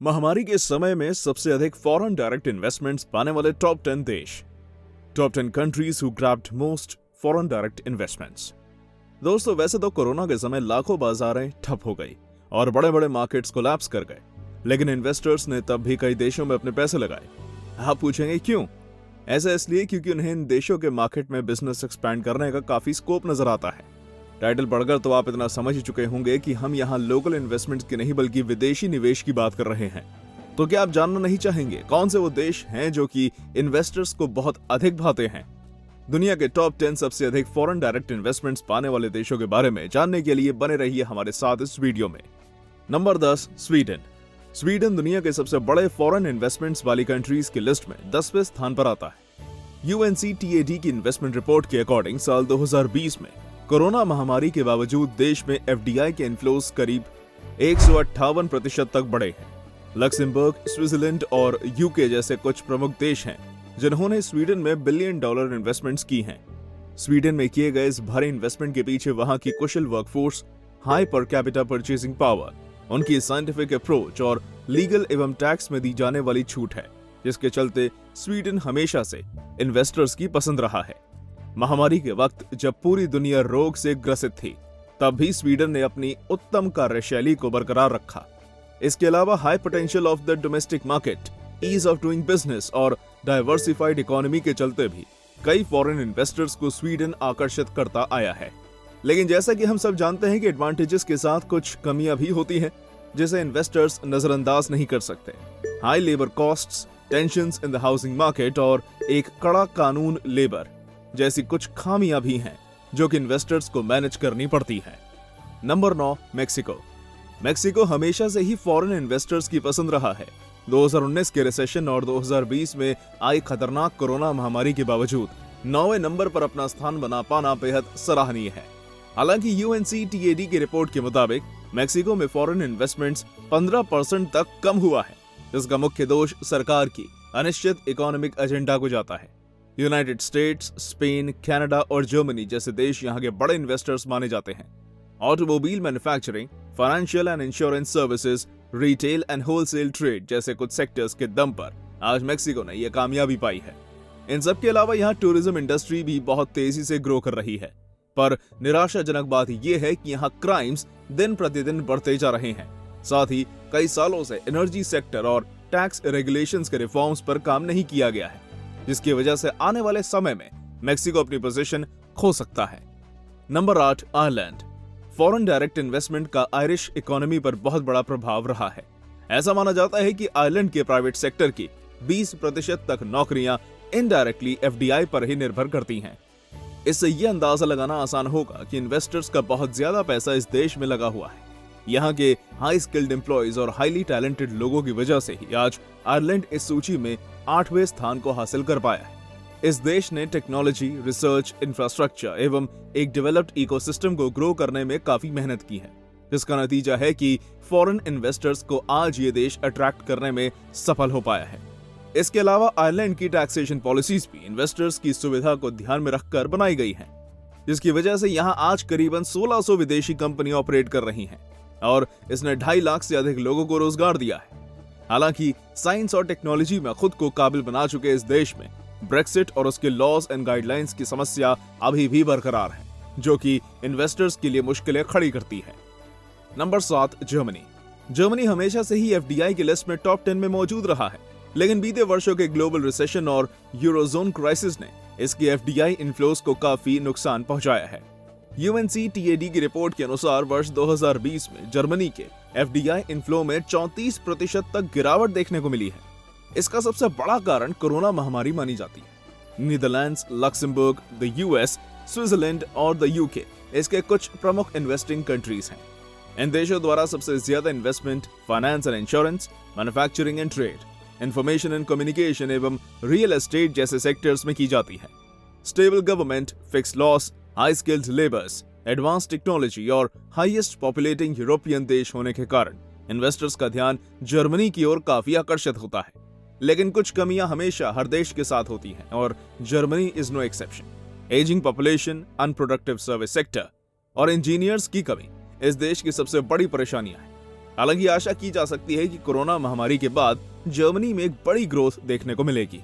महामारी के समय में सबसे अधिक फॉरेन डायरेक्ट इन्वेस्टमेंट्स पाने वाले टॉप 10 देश। Top 10 countries who grabbed most foreign direct investments. दोस्तों, वैसे तो कोरोना के समय लाखों बाजारें ठप हो गई और बड़े बड़े मार्केट्स कोलैप्स कर गए, लेकिन इन्वेस्टर्स ने तब भी कई देशों में अपने पैसे लगाए। आप पूछेंगे क्यों? ऐसा इसलिए क्योंकि उन्हें इन देशों के मार्केट में बिजनेस एक्सपैंड करने का काफी स्कोप नजर आता है। टाइटल पढ़कर तो आप इतना समझ ही चुके होंगे कि हम यहाँ लोकल इन्वेस्टमेंट्स की नहीं बल्कि विदेशी निवेश की बात कर रहे हैं। तो क्या आप जानना नहीं चाहेंगे कौन से वो देश हैं जो कि इन्वेस्टर्स को बहुत अधिक भाते हैं? दुनिया के टॉप 10 सबसे अधिक फॉरेन डायरेक्ट इन्वेस्टमेंट्स पाने वाले देशों के बारे में जानने के लिए बने रहिए हमारे साथ इस वीडियो में। Number 10, Sweden. स्वीडन दुनिया के सबसे बड़े फॉरेन इन्वेस्टमेंट्स वाली कंट्रीज की लिस्ट में 10वें स्थान पर आता है। UNCTAD की इन्वेस्टमेंट रिपोर्ट के अकॉर्डिंग साल 2020 में कोरोना महामारी के बावजूद देश में FDI के इनफ्लोस करीब 158% तक बढ़े हैं। लक्समबर्ग, स्विट्जरलैंड और UK जैसे कुछ प्रमुख देश हैं जिन्होंने स्वीडन में $1 बिलियन इन्वेस्टमेंट्स की हैं। स्वीडन में किए गए इस भारी इन्वेस्टमेंट के पीछे वहां की कुशल workforce, high per capita purchasing power, उनकी साइंटिफिक अप्रोच और लीगल एवं टैक्स में दी जाने वाली छूट है, जिसके चलते स्वीडन हमेशा से इन्वेस्टर्स की पसंद रहा है। महामारी के वक्त जब पूरी दुनिया रोग से ग्रसित थी, तब भी स्वीडन ने अपनी उत्तम कार्यशैली को बरकरार रखा। इसके अलावा high potential of the domestic market, ease of doing business और डाइवर्सिफाइड इकोनॉमी के चलते भी कई फॉरेन इन्वेस्टर्स को स्वीडन आकर्षित करता आया है। लेकिन जैसा कि हम सब जानते हैं कि एडवांटेजेस के साथ कुछ कमियां भी होती हैं, जिसे इन्वेस्टर्स नजरअंदाज नहीं कर सकते। High labour costs, tensions in the housing market और एक कड़ा कानून लेबर जैसी कुछ खामियां भी हैं जो कि इन्वेस्टर्स को मैनेज करनी पड़ती है। Number 9, Mexico. मेक्सिको हमेशा से ही फॉरेन इन्वेस्टर्स की पसंद रहा है। 2019 के रिसेशन और 2020 में आई खतरनाक कोरोना महामारी के बावजूद 9वें नंबर पर अपना स्थान बना पाना बेहद सराहनीय है। हालांकि UNCTAD की रिपोर्ट के मुताबिक मेक्सिको में फॉरेन इन्वेस्टमेंट्स 15% तक कम हुआ है, जिसका मुख्य दोष सरकार की अनिश्चित इकोनॉमिक एजेंडा को जाता है। यूनाइटेड स्टेट्स, स्पेन, कनाडा और जर्मनी जैसे देश यहाँ के बड़े इन्वेस्टर्स माने जाते हैं। Automobile manufacturing, financial and insurance services, retail and wholesale trade जैसे कुछ सेक्टर्स के दम पर आज मेक्सिको ने यह कामयाबी पाई है। इन सब के अलावा यहाँ टूरिज्म इंडस्ट्री भी बहुत तेजी से ग्रो कर रही है, पर निराशाजनक बात यह है कि यहाँ क्राइम्स दिन प्रतिदिन बढ़ते जा रहे हैं। साथ ही कई सालों से एनर्जी सेक्टर और टैक्स रेगुलेशंस के रिफॉर्म्स पर काम नहीं किया गया है, जिसकी वजह से आने वाले समय में मेक्सिको अपनी पोजीशन खो सकता है। Number 8, Ireland. Foreign direct investment का आयरिश इकोनॉमी पर बहुत बड़ा प्रभाव रहा है। ऐसा माना जाता है कि आयरलैंड के प्राइवेट सेक्टर की 20% तक नौकरियां इनडायरेक्टली FDI पर ही निर्भर करती हैं। इससे यह अंदाजा लगाना आसान होगा कि इन्वेस्टर्स का बहुत ज्यादा पैसा इस देश में लगा हुआ है। यहाँ के हाई स्किल्ड एम्प्लॉयज और हाईली टैलेंटेड लोगों की वजह से ही आज आयरलैंड इस सूची में 8वें स्थान को हासिल कर पाया है। इस देश ने टेक्नोलॉजी, रिसर्च, इंफ्रास्ट्रक्चर एवं एक डेवलप्ड इकोसिस्टम को ग्रो करने में काफी मेहनत की है, जिसका नतीजा है कि फॉरेन इन्वेस्टर्स को आज ये देश अट्रैक्ट करने में सफल हो पाया है। इसके अलावा आयरलैंड की टैक्सेशन पॉलिसीज भी इन्वेस्टर्स की सुविधा को ध्यान में रखकर बनाई गई हैं, जिसकी वजह से यहाँ आज करीबन 1600 विदेशी कंपनियां ऑपरेट कर रही हैं और इसने 2.5 लाख से अधिक लोगों को रोजगार दिया है। हालांकि साइंस और टेक्नोलॉजी में खुद को काबिल बना चुके इस देश में ब्रेक्सिट और उसके लॉज एंड गाइडलाइंस की समस्या अभी भी बरकरार है, जो कि इन्वेस्टर्स के लिए मुश्किलें खड़ी करती है। Number 7, Germany. जर्मनी हमेशा से ही FDI की लिस्ट में टॉप 10 में मौजूद रहा है, लेकिन बीते वर्षों के ग्लोबल रिसेशन और यूरोजोन क्राइसिस ने इसकी FDI इनफ्लोस को काफी नुकसान पहुंचाया है। UNCTAD की रिपोर्ट के अनुसार वर्ष 2020 में जर्मनी के FDI इनफ्लो में 34% तक गिरावट देखने को मिली है। इसका सबसे बड़ा कारण कोरोना महामारी मानी जाती है। Netherlands, Luxembourg, the US, Switzerland और द UK इसके कुछ प्रमुख इन्वेस्टिंग कंट्रीज हैं। इन देशों द्वारा सबसे ज्यादा investment finance and insurance, manufacturing and trade, information and communication एवं रियल एस्टेट जैसे सेक्टर्स में की जाती है। Stable government, fix loss, high skilled labours, advance technology और हाईएस्ट पॉपुलेटिंग यूरोपियन देश होने के कारण इन्वेस्टर्स का ध्यान जर्मनी की ओर काफी आकर्षित होता है। लेकिन कुछ कमियां हमेशा हर देश के साथ होती हैं और Germany is no exception. Ageing population, unproductive service sector और इंजीनियर्स की कमी इस देश की सबसे बड़ी परेशानियां हैं। हालांकि आशा की जा सकती है कि कोरोना महामारी के बाद जर्मनी में एक बड़ी ग्रोथ देखने को मिलेगी।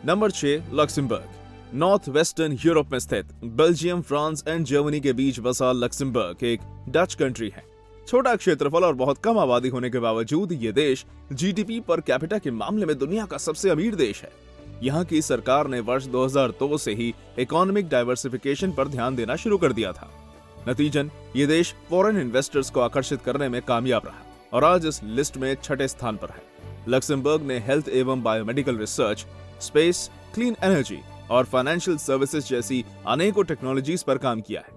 Number 6, Luxembourg. North western Europe में स्थित बेल्जियम, फ्रांस एंड जर्मनी के बीच बसा लक्समबर्ग एक डच कंट्री है। छोटा क्षेत्रफल और बहुत कम आबादी होने के बावजूद ये देश जीडीपी पर कैपिटा के मामले में दुनिया का सबसे अमीर देश है। यहाँ की सरकार ने वर्ष 2002 से ही इकोनॉमिक डाइवर्सिफिकेशन पर ध्यान देना शुरू कर दिया था। नतीजन ये देश फॉरेन इन्वेस्टर्स को आकर्षित करने में कामयाब रहा और आज इस लिस्ट में 6ठे स्थान पर है। लक्समबर्ग ने हेल्थ एवं biomedical research, space, clean energy और फाइनेंशियल सर्विसेज जैसी अनेकों टेक्नोलॉजीज पर काम किया है।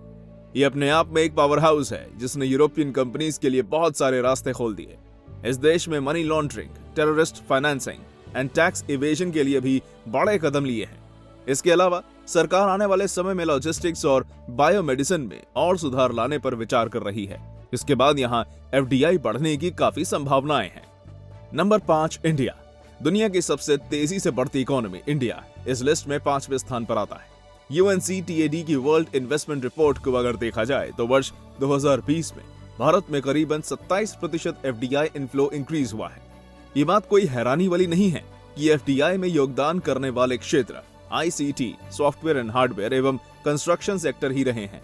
ये अपने आप में एक पावर हाउस है जिसने यूरोपियन कंपनीज के लिए बहुत सारे रास्ते खोल दिए। इस देश में money laundering, terrorist financing and tax evasion के लिए भी बड़े कदम लिए हैं। इसके अलावा सरकार आने वाले समय में लॉजिस्टिक्स और बायोमेडिसिन में और सुधार लाने पर विचार कर रही है। इसके बाद यहाँ एफडीआई बढ़ने की काफी संभावनाएं हैं। Number 5, India. दुनिया की सबसे तेजी से बढ़ती इकोनॉमी इंडिया इस लिस्ट में 5वें स्थान पर आता है। UNCTAD की वर्ल्ड इन्वेस्टमेंट रिपोर्ट को अगर देखा जाए तो वर्ष 2020 में भारत में करीबन 27% एफडीआई इनफ्लो इंक्रीज हुआ है। ये बात कोई हैरानी वाली नहीं है कि एफडीआई में योगदान करने वाले क्षेत्र ICT, सॉफ्टवेयर एंड हार्डवेयर एवं कंस्ट्रक्शन सेक्टर ही रहे हैं,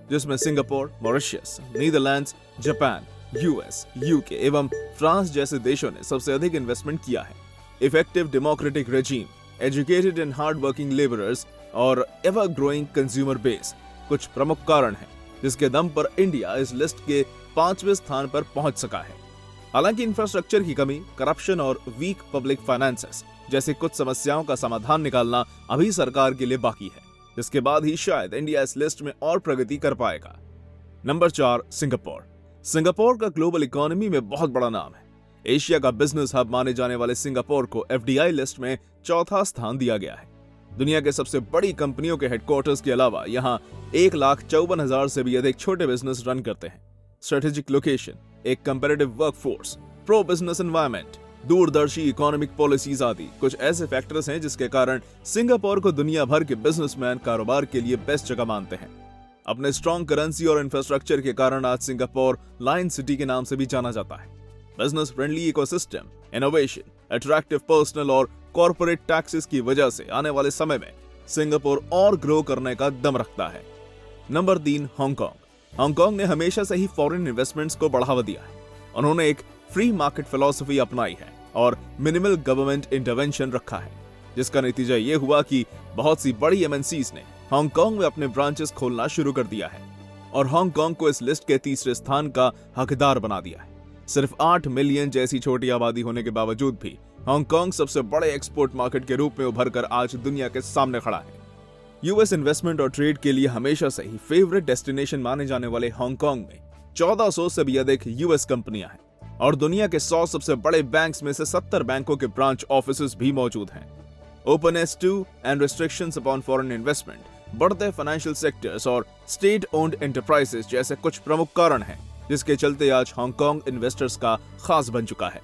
जिसमें Singapore, Mauritius, Netherlands, Japan, US, UK एवं फ्रांस जैसे देशों ने सबसे अधिक इन्वेस्टमेंट किया है। Effective democratic regime, educated and hard working labourers और एवर ग्रोइंग कंज्यूमर बेस कुछ प्रमुख कारण हैं जिसके दम पर इंडिया इस लिस्ट के 5वें स्थान पर पहुंच सका है। हालांकि इंफ्रास्ट्रक्चर की कमी, करप्शन और वीक पब्लिक फाइनेंसेस जैसे कुछ समस्याओं का समाधान निकालना अभी सरकार के लिए बाकी है, जिसके बाद ही शायद इंडिया इस लिस्ट में और प्रगति कर पाएगा। Number 4, Singapore. सिंगापुर का ग्लोबल इकोनॉमी में बहुत बड़ा नाम है। एशिया का बिजनेस हब माने जाने वाले सिंगापुर को एफडीआई लिस्ट में 4था स्थान दिया गया है। दुनिया के सबसे बड़ी कंपनियों के हेडक्वार्टर्स के अलावा यहाँ 1,54,000 से भी अधिक छोटे बिजनेस रन करते हैं। स्ट्रेटेजिक लोकेशन, एक comparative workforce, pro business environment, दूरदर्शी इकोनॉमिक पॉलिसीज आदि कुछ ऐसे फैक्टर्स हैं जिसके कारण सिंगापुर को दुनिया भर के बिजनेसमैन कारोबार के लिए बेस्ट जगह मानते हैं। अपने स्ट्रॉन्ग करेंसी और इंफ्रास्ट्रक्चर के कारण आज सिंगापुर लायन सिटी के नाम से भी जाना जाता है। Business friendly ecosystem, innovation, attractive personal और कॉर्पोरेट टैक्सेस की वजह से आने वाले समय में सिंगापुर और ग्रो करने का दम रखता है। Number 3, Hong Kong. हांगकांग ने हमेशा से ही फॉरेन इन्वेस्टमेंट्स को बढ़ावा दिया है। उन्होंने एक फ्री मार्केट फिलॉसफी अपनाई है और मिनिमल गवर्नमेंट इंटरवेंशन रखा है, जिसका नतीजा ये हुआ कि बहुत सी बड़ी एमएनसीज ने हांगकांग में अपने ब्रांचेस खोलना शुरू कर दिया है और हांगकांग को इस लिस्ट के 3रे स्थान का हकदार बना दिया है। सिर्फ 8 मिलियन जैसी छोटी आबादी होने के बावजूद भी हांगकांग सबसे बड़े एक्सपोर्ट मार्केट के रूप में उभरकर आज दुनिया के सामने खड़ा है। यूएस इन्वेस्टमेंट और ट्रेड के लिए हमेशा से ही फेवरेट डेस्टिनेशन माने जाने वाले हांगकांग में 1400 से भी अधिक यूएस कंपनियां हैं और दुनिया के 100 सबसे बड़े बैंक्स में से 70 बैंकों के ब्रांच ऑफिसेस भी मौजूद हैं। Openness to and restrictions upon foreign investment, बढ़ते फाइनेंशियल सेक्टर्स और स्टेट ओन्ड एंटरप्राइजेस जैसे कुछ प्रमुख कारण हैं जिसके चलते आज हांगकांग इन्वेस्टर्स का खास बन चुका है।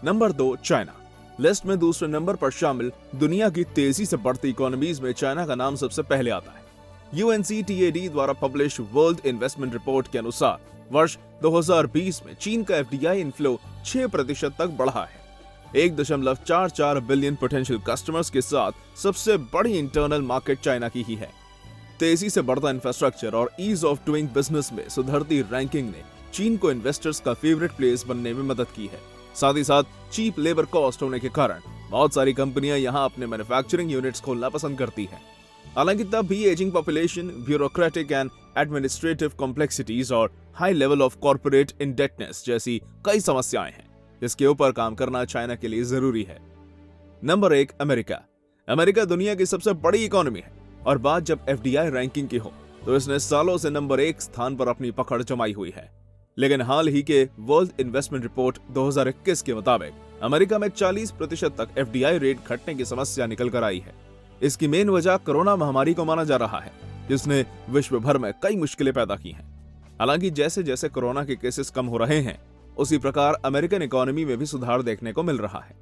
Number 2, China. लिस्ट में 2रे नंबर पर शामिल दुनिया की तेजी से बढ़ती इकोनॉमीज में चाइना का नाम सबसे पहले आता है। UNCTAD द्वारा पब्लिश वर्ल्ड इन्वेस्टमेंट रिपोर्ट के अनुसार वर्ष 2020 में चीन का एफडीआई इनफ्लो 6% तक बढ़ा है। 1.44 बिलियन पोटेंशियल कस्टमर्स के साथ सबसे बड़ी इंटरनल मार्केट चाइना की ही है। तेजी से बढ़ता इंफ्रास्ट्रक्चर और ईज ऑफ डूइंग बिजनेस में सुधरती रैंकिंग ने चीन को इन्वेस्टर्स का फेवरेट प्लेस बनने में मदद की है। साथ ही साथ चीप लेबर कॉस्ट होने के कारण बहुत सारी कंपनियां यहां अपने मैन्युफैक्चरिंग यूनिट्स खोलना पसंद करती हैं। हालांकि तब भी ageing population, bureaucratic and administrative complexities और high level of corporate indebtedness जैसी कई समस्याएं हैं जिसके ऊपर काम करना चाइना के लिए जरूरी है। Number 1, America. अमेरिका दुनिया की सबसे बड़ी इकोनॉमी है और बात जब एफडीआई रैंकिंग की हो तो इसने सालों से नंबर 1 स्थान पर अपनी पकड़ जमाई हुई है। लेकिन हाल ही के वर्ल्ड इन्वेस्टमेंट रिपोर्ट 2021 के मुताबिक अमेरिका में 40% तक एफडीआई रेट घटने की समस्या निकल कर आई है। इसकी मेन वजह कोरोना महामारी को माना जा रहा है, जिसने विश्व भर में कई मुश्किलें पैदा की हैं। हालांकि जैसे जैसे कोरोना के केसेस कम हो रहे हैं, उसी प्रकार अमेरिकन इकोनॉमी में भी सुधार देखने को मिल रहा है।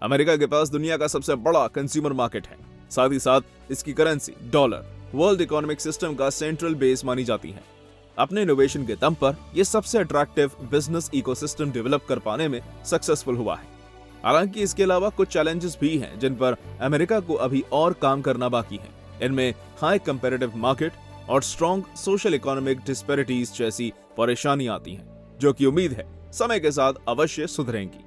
अमेरिका के पास दुनिया का सबसे बड़ा कंज्यूमर मार्केट है। साथ ही साथ इसकी currency dollar world economic system का सेंट्रल बेस मानी जाती है। अपने इनोवेशन के दम पर यह सबसे अट्रैक्टिव बिजनेस इकोसिस्टम डेवलप कर पाने में सक्सेसफुल हुआ है। हालांकि इसके अलावा कुछ चैलेंजेस भी हैं जिन पर अमेरिका को अभी और काम करना बाकी है। इनमें हाई कंपैरेटिव मार्केट और स्ट्रॉन्ग सोशल इकोनॉमिक डिस्पैरिटीज जैसी परेशानियां आती हैं, जो कि उम्मीद है समय के साथ अवश्य सुधरेंगी।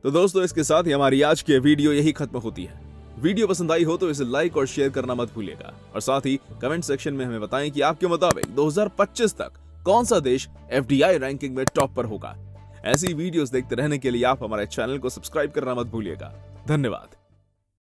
तो दोस्तों, इसके साथ ही हमारी आज की वीडियो यही खत्म होती है। वीडियो पसंद आई हो तो इसे लाइक और शेयर करना मत भूलिएगा, और साथ ही कमेंट सेक्शन में हमें बताएं कि आपके मुताबिक 2025 तक कौन सा देश FDI रैंकिंग में टॉप पर होगा। ऐसी वीडियोस देखते रहने के लिए आप हमारे चैनल को सब्सक्राइब करना मत भूलिएगा। धन्यवाद।